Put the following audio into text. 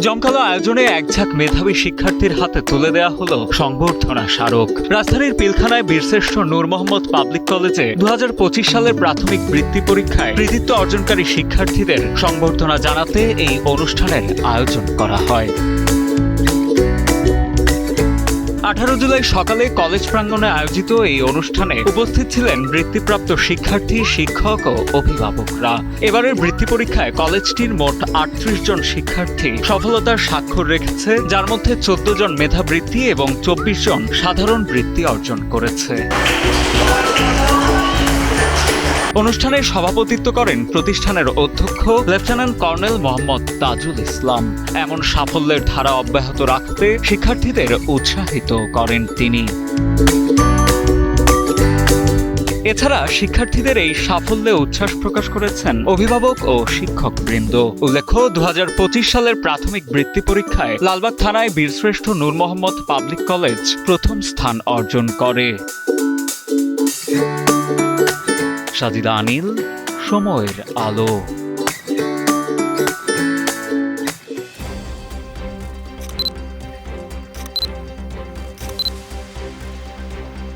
জমকালো আয়োজনে একঝাঁক মেধাবী শিক্ষার্থীর হাতে তুলে দেয়া হলো সংবর্ধনা স্মারক। রাজধানীর পিলখানায় বীরশ্রেষ্ঠ নূর মোহাম্মদ পাবলিক কলেজে 2025 সালের প্রাথমিক বৃত্তি পরীক্ষায় কৃতিত্ব অর্জনকারী শিক্ষার্থীদের সংবর্ধনা জানাতে এই অনুষ্ঠানের আয়োজন করা হয়। 18 জুলাই সকালে কলেজ প্রাঙ্গণে আয়োজিত এই অনুষ্ঠানে উপস্থিত ছিলেন বৃত্তিপ্রাপ্ত শিক্ষার্থী, শিক্ষক ও অভিভাবকরা। এবারের বৃত্তি পরীক্ষায় কলেজটির মোট 38 জন শিক্ষার্থী সফলতার স্বাক্ষর রেখেছে, যার মধ্যে 14 জন মেধাবৃত্তি এবং 24 জন সাধারণ বৃত্তি অর্জন করেছে। অনুষ্ঠানে সভাপতিত্ব করেন প্রতিষ্ঠানের অধ্যক্ষ লেফটেন্যান্ট কর্নেল মোহাম্মদ তাজুল ইসলাম। এমন সাফল্যের ধারা অব্যাহত রাখতে শিক্ষার্থীদের উৎসাহিত করেন তিনি। এছাড়া শিক্ষার্থীদের এই সাফল্যে উচ্ছ্বাস প্রকাশ করেছেন অভিভাবক ও শিক্ষকবৃন্দ। উল্লেখ্য, 2025 সালের প্রাথমিক বৃত্তি পরীক্ষায় লালবাগ থানায় বীরশ্রেষ্ঠ নূর মোহাম্মদ পাবলিক কলেজ প্রথম স্থান অর্জন করে। সাজিদা আনিল, সময়ের আলো।